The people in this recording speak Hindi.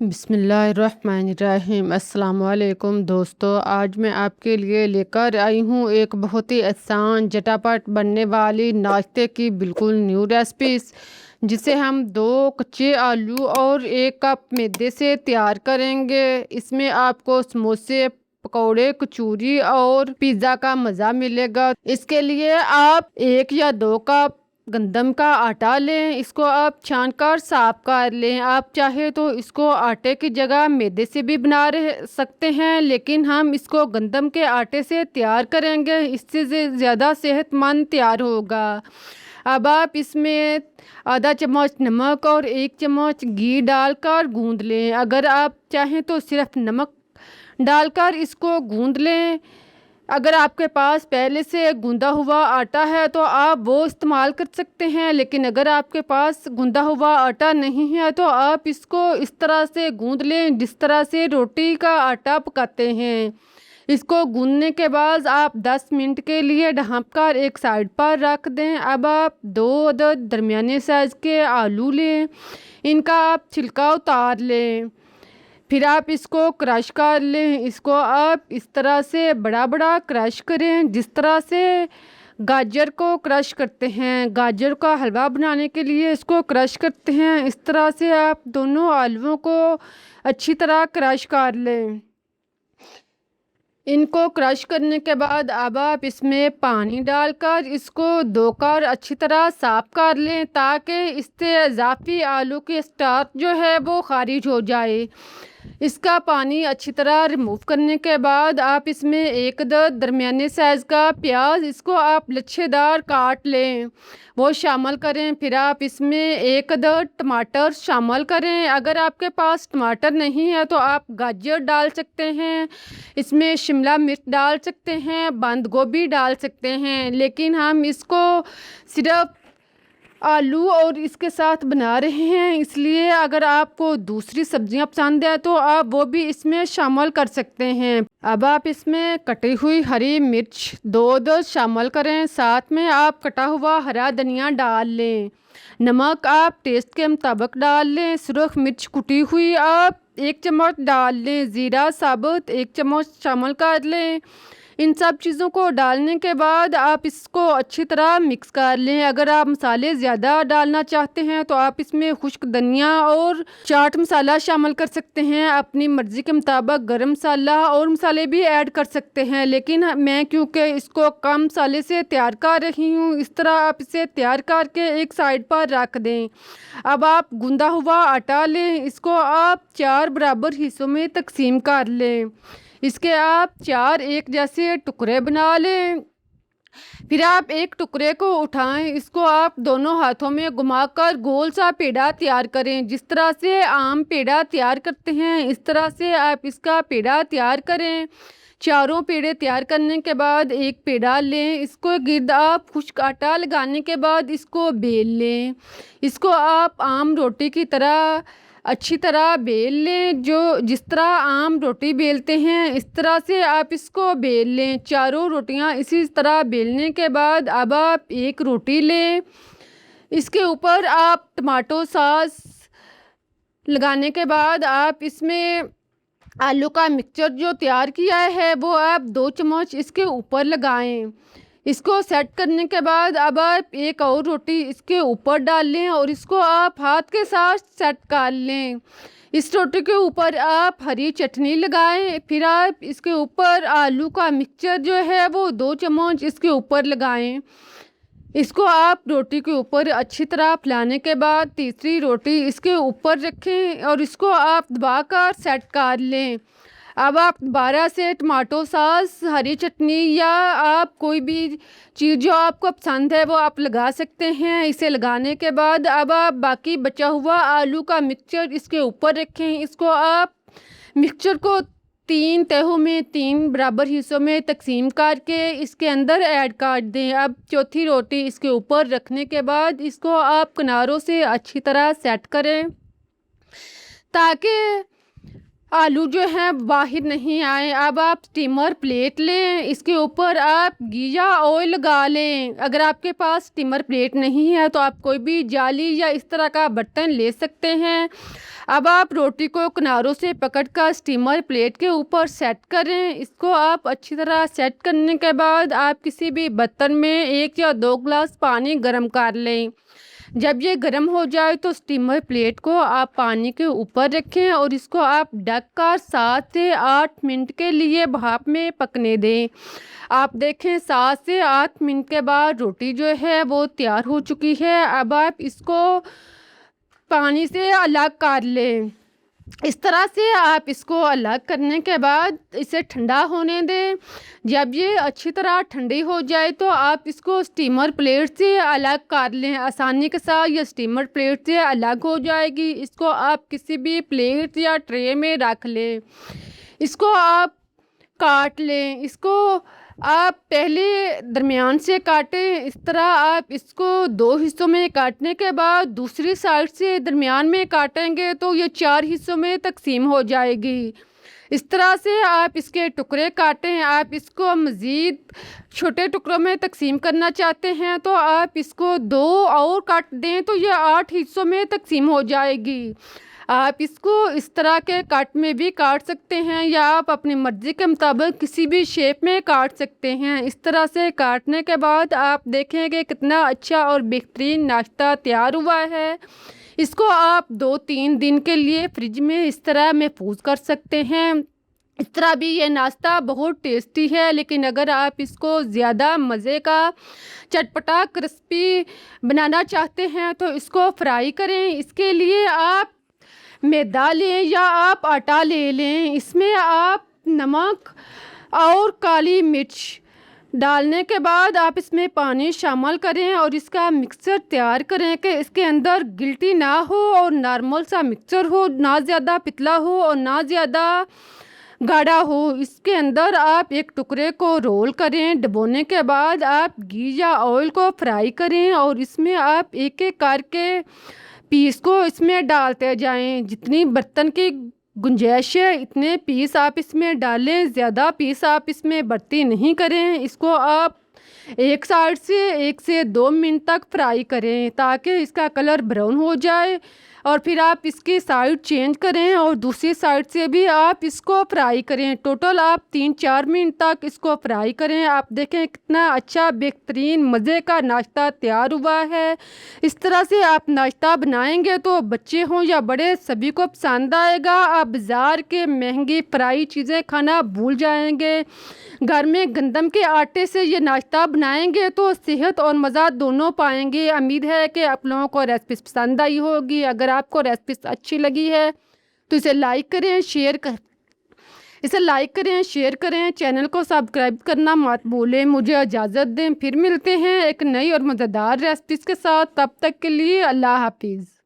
बिस्मिल्लाहिर्रहमानिर्रहीम। अस्सलाम वालेकुम दोस्तों, आज मैं आपके लिए लेकर आई हूँ एक बहुत ही आसान झटापट बनने वाली नाश्ते की बिल्कुल न्यू रेसिपीज, जिसे हम 2 कच्चे आलू और 1 कप मैदे से तैयार करेंगे। इसमें आपको समोसे, पकौड़े, कचौरी और पिज़्ज़ा का मज़ा मिलेगा। इसके लिए आप 1 या 2 कप गंदम का आटा लें। इसको आप छान कर साफ कर लें। आप चाहे तो इसको आटे की जगह मैदे से भी बना सकते हैं, लेकिन हम इसको गंदम के आटे से तैयार करेंगे। इससे ज़्यादा सेहतमंद तैयार होगा। अब आप इसमें आधा चम्मच नमक और 1 चम्मच घी डालकर गूंद लें। अगर आप चाहें तो सिर्फ नमक डालकर इसको गूंद लें। अगर आपके पास पहले से गूंदा हुआ आटा है तो आप वो इस्तेमाल कर सकते हैं, लेकिन अगर आपके पास गूंदा हुआ आटा नहीं है तो आप इसको इस तरह से गूंद लें जिस तरह से रोटी का आटा पकाते हैं। इसको गूंदने के बाद आप 10 मिनट के लिए ढक कर एक साइड पर रख दें। अब आप 2 अदद दरमियाने साइज़ के आलू लें, इनका आप छिलका उतार लें। फिर आप इसको क्रश कर लें। इसको आप इस तरह से बड़ा बड़ा क्रश करें जिस तरह से गाजर को क्रश करते हैं। गाजर का हलवा बनाने के लिए इसको क्रश करते हैं। इस तरह से आप दोनों आलूओं को अच्छी तरह क्रश कर लें। इनको क्रश करने के बाद अब आप इसमें पानी डालकर इसको धोकर अच्छी तरह साफ़ कर लें, ताकि इससे इजाफी आलू की स्टार्च जो है वो खारिज हो जाए। इसका पानी अच्छी तरह रिमूव करने के बाद आप इसमें 1 अदद दरमियाने साइज़ का प्याज, इसको आप लच्छेदार काट लें, वो शामिल करें। फिर आप इसमें 1 अदद टमाटर शामिल करें। अगर आपके पास टमाटर नहीं है तो आप गाजर डाल सकते हैं, इसमें शिमला मिर्च डाल सकते हैं, बंद गोभी डाल सकते हैं, लेकिन हम इसको सिर्फ आलू और इसके साथ बना रहे हैं, इसलिए अगर आपको दूसरी सब्जियां पसंद है तो आप वो भी इसमें शामिल कर सकते हैं। अब आप इसमें कटी हुई हरी मिर्च 2 अदद शामिल करें, साथ में आप कटा हुआ हरा धनिया डाल लें। नमक आप टेस्ट के मुताबिक डाल लें। सुरख मिर्च कुटी हुई आप 1 चम्मच डाल लें। ज़ीरा साबुत 1 चम्मच शामिल कर लें। इन सब चीज़ों को डालने के बाद आप इसको अच्छी तरह मिक्स कर लें। अगर आप मसाले ज़्यादा डालना चाहते हैं तो आप इसमें खुश्क धनिया और चाट मसाला शामिल कर सकते हैं। अपनी मर्ज़ी के मुताबिक गरम मसाला और मसाले भी ऐड कर सकते हैं, लेकिन मैं क्योंकि इसको कम मसाले से तैयार कर रही हूँ, इस तरह आप इसे तैयार करके एक साइड पर रख दें। अब आप गूंदा हुआ आटा लें, इसको आप 4 बराबर हिस्सों में तकसीम कर लें। इसके आप 4 एक जैसे टुकड़े बना लें। फिर आप एक टुकड़े को उठाएं, इसको आप दोनों हाथों में घुमाकर गोल सा पेड़ा तैयार करें। जिस तरह से आम पेड़ा तैयार करते हैं इस तरह से आप इसका पेड़ा तैयार करें। चारों पेड़े तैयार करने के बाद एक पेड़ा लें, इसको गिर्द आप खुश्क आटा लगाने के बाद इसको बेल लें। इसको आप आम रोटी की तरह अच्छी तरह बेल लें। जिस तरह आम रोटी बेलते हैं इस तरह से आप इसको बेल लें। चारों रोटियां इसी तरह बेलने के बाद अब आप एक रोटी लें, इसके ऊपर आप टमाटो सॉस लगाने के बाद आप इसमें आलू का मिक्सचर जो तैयार किया है वो आप 2 चम्मच इसके ऊपर लगाएं। इसको सेट करने के बाद अब आप एक और रोटी इसके ऊपर डाल लें और इसको आप हाथ के साथ सेट कर लें। इस रोटी के ऊपर आप हरी चटनी लगाएं। फिर आप इसके ऊपर आलू का मिक्सचर जो है वो 2 चम्मच इसके ऊपर लगाएं। इसको आप रोटी के ऊपर अच्छी तरह फैलाने के बाद तीसरी रोटी इसके ऊपर रखें और इसको आप दबाकर सेट कर लें। अब आप दोबारा से टमाटो सॉस, हरी चटनी या आप कोई भी चीज़ जो आपको पसंद है वो आप लगा सकते हैं। इसे लगाने के बाद अब आप बाकी बचा हुआ आलू का मिक्सचर इसके ऊपर रखें। इसको आप मिक्सचर को 3 तहों में 3 बराबर हिस्सों में तकसीम करके इसके अंदर ऐड कर दें। अब चौथी रोटी इसके ऊपर रखने के बाद इसको आप किनारों से अच्छी तरह सेट करें, ताकि आलू जो है बाहर नहीं आए। अब आप स्टीमर प्लेट लें, इसके ऊपर आप घी या ऑयल लगा लें। अगर आपके पास स्टीमर प्लेट नहीं है तो आप कोई भी जाली या इस तरह का बर्तन ले सकते हैं। अब आप रोटी को किनारों से पकड़ कर स्टीमर प्लेट के ऊपर सेट करें। इसको आप अच्छी तरह सेट करने के बाद आप किसी भी बर्तन में 1 या 2 गिलास पानी गर्म कर लें। जब ये गर्म हो जाए तो स्टीमर प्लेट को आप पानी के ऊपर रखें और इसको आप ढक कर 7 से 8 मिनट के लिए भाप में पकने दें। आप देखें 7 से 8 मिनट के बाद रोटी जो है वो तैयार हो चुकी है। अब आप इसको पानी से अलग कर लें। इस तरह से आप इसको अलग करने के बाद इसे ठंडा होने दें। जब ये अच्छी तरह ठंडी हो जाए तो आप इसको स्टीमर प्लेट से अलग कर लें। आसानी के साथ ये स्टीमर प्लेट से अलग हो जाएगी। इसको आप किसी भी प्लेट या ट्रे में रख लें। इसको आप काट लें। इसको आप पहले दरमियान से काटें। इस तरह आप इसको 2 हिस्सों में काटने के बाद दूसरी साइड से दरमियान में काटेंगे तो ये 4 हिस्सों में तकसीम हो जाएगी। इस तरह से आप इसके टुकड़े काटें। आप इसको मज़ीद छोटे टुकड़ों में तकसीम करना चाहते हैं तो आप इसको 2 और काट दें तो ये 8 हिस्सों में तकसीम हो जाएगी। आप इसको इस तरह के कट में भी काट सकते हैं या आप अपनी मर्ज़ी के मुताबिक किसी भी शेप में काट सकते हैं। इस तरह से काटने के बाद आप देखेंगे कितना अच्छा और बेहतरीन नाश्ता तैयार हुआ है। इसको आप 2-3 दिन के लिए फ्रिज में इस तरह महफूज कर सकते हैं। इस तरह भी ये नाश्ता बहुत टेस्टी है। लेकिन अगर आप इसको ज़्यादा मज़े का चटपटा क्रिस्पी बनाना चाहते हैं तो इसको फ्राई करें। इसके लिए आप मैदा लें या आप आटा ले लें। इसमें आप नमक और काली मिर्च डालने के बाद आप इसमें पानी शामिल करें और इसका मिक्सचर तैयार करें कि इसके अंदर गिल्टी ना हो और नॉर्मल सा मिक्सचर हो, ना ज़्यादा पतला हो और ना ज़्यादा गाढ़ा हो। इसके अंदर आप एक टुकड़े को रोल करें। डुबोने के बाद आप घी या ऑयल को फ्राई करें और इसमें आप एक एक करके पीस को इसमें डालते जाएं। जितनी बर्तन की गुंजाइश है इतने पीस आप इसमें डालें। ज़्यादा पीस आप इसमें भर्ती नहीं करें। इसको आप एक साइड से 1 से 2 मिनट तक फ्राई करें ताकि इसका कलर ब्राउन हो जाए और फिर आप इसकी साइड चेंज करें और दूसरी साइड से भी आप इसको फ्राई करें। टोटल आप 3-4 मिनट तक इसको फ्राई करें। आप देखें कितना अच्छा बेहतरीन मज़े का नाश्ता तैयार हुआ है। इस तरह से आप नाश्ता बनाएंगे तो बच्चे हों या बड़े सभी को पसंद आएगा। आप बाज़ार के महंगी फ्राई चीज़ें खाना भूल जाएंगे। घर में गंदम के आटे से ये नाश्ता बनाएंगे तो सेहत और मज़ा दोनों पाएंगे। उम्मीद है कि आप लोगों को रेसिपी पसंद आई होगी। अगर आपको रेसिपी अच्छी लगी है तो इसे लाइक करें, शेयर करें। चैनल को सब्सक्राइब करना मत भूलें। मुझे इजाज़त दें। फिर मिलते हैं एक नई और मज़ेदार रेसिपीज़ के साथ। तब तक के लिए अल्लाह हाफिज़।